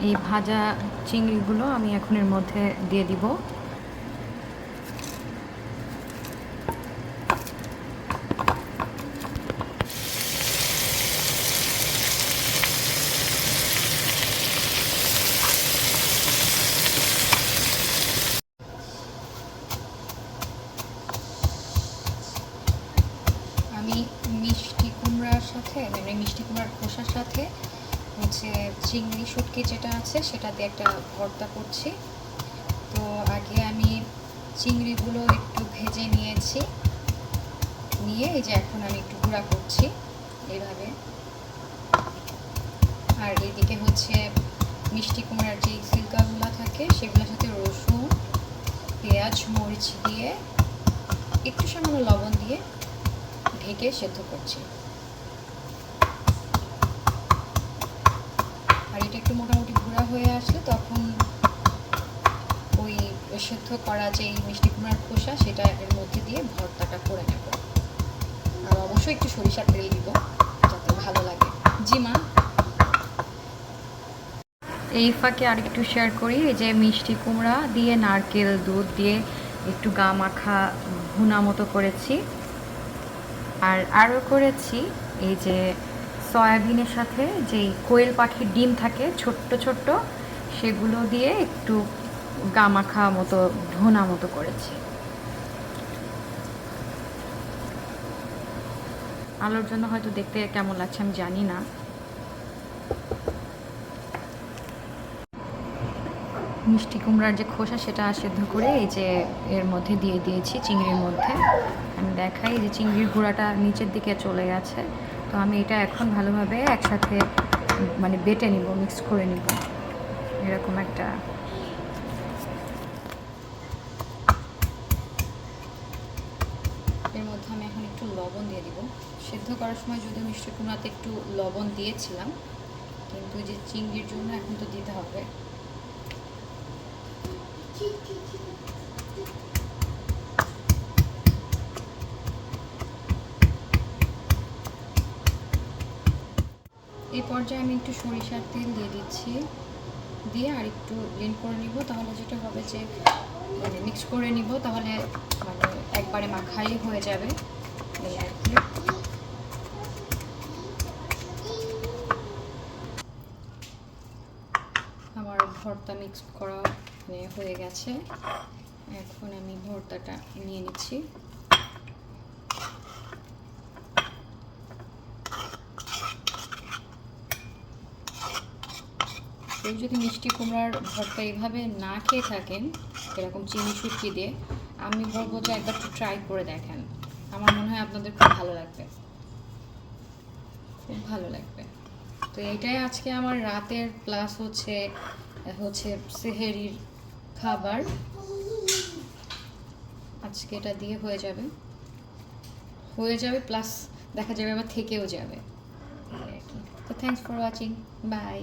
এই ভাজা চিংড়িগুলো আমি এখন এর মধ্যে দিয়ে দিব। আমি মিষ্টি কুমড়ার সাথে মানে মিষ্টি কুমড়ার খোসার সাথে হচ্ছে চিংড়ি শুটকি যেটা আছে সেটা দিয়ে একটা ভর্তা করছি। তো আগে আমি চিংড়িগুলো একটু ভেজে নিয়েছি, নিয়ে এই যে এখন আমি একটু গুঁড়া করছি এইভাবে। আর এইদিকে হচ্ছে মিষ্টি কুমড়ার যে সিল্কাগুলো থাকে সেগুলোর সাথে রসুন, পেঁয়াজ, মরিচ দিয়ে একটু সামান্য লবণ দিয়ে ঢেকে সেদ্ধ করছি। আর এটা একটু মোটামুটি গুঁড়া হয়ে আসলে তখন ওই সেদ্ধ করা যে মিষ্টি কুমড়ার খোসা সেটা এর মধ্যে দিয়ে ভর্তাটা করে নেব। আর অবশ্যই একটু সরিষার তেল দিব যাতে ভালো লাগে। জি মা। এই ফাঁকে আর একটু শেয়ার করি, এই যে মিষ্টি কুমড়া দিয়ে নারকেল দুধ দিয়ে একটু গা মাখা ভুনা মতো করেছি। আর আরও করেছি এই যে সয়াবিনের সাথে যেই কোয়েল পাখির ডিম থাকে ছোট্ট ছোট্ট, সেগুলো দিয়ে একটু গা মাখা মতো ভুনা মতো করেছি। আলোর জন্য হয়তো দেখতে কেমন লাগছে আমি জানি না। মিষ্টি কুমড়ার যে খোসা সেটা সেদ্ধ করে এই যে এর মধ্যে দিয়ে দিয়েছি চিংড়ির মধ্যে। আমি দেখাই যে চিংড়ির গুঁড়াটা নিচের দিকে চলে গেছে। তো আমি এটা এখন ভালোভাবে একসাথে মানে বেটে নিব, মিক্স করে নিব এরকম একটা। এর মধ্যে আমি এখন একটু লবণ দিয়ে দিব। সেদ্ধ করার সময় যদিও মিষ্টি কুমড়াতে একটু লবণ দিয়েছিলাম, কিন্তু যে চিংড়ির জন্য এখন তো দিতে হবে। এই পর্যায়ে আমি একটু সরিষার তেল দিয়ে দিচ্ছি, দিয়ে আর একটু ব্লেন্ড করে নিব। তাহলে যেটা হবে যে মানে মিক্স করে নিব, তাহলে মানে একবারে মাখাই হয়ে যাবে এই আর কি। আমার ভর্তা মিক্স করা হয়ে গেছে। এখন আমি ভর্তাটা নিয়ে নিচ্ছি। কেউ যদি মিষ্টি কুমড়ার ভর্তা এইভাবে না খেয়ে থাকেন এরকম চিনি শুটকি দিয়ে, আমি বলবো যে একবার একটু ট্রাই করে দেখেন। আমার মনে হয় আপনাদের খুব ভালো লাগবে, খুব ভালো লাগবে। তো এইটাই আজকে আমার রাতের প্লাস হচ্ছে সেহেরির খাবার। আজকে এটা দিয়ে হয়ে যাবে প্লাস দেখা যাবে আবার থেকেও যাবে। তো থ্যাংকস ফর ওয়াচিং, বাই।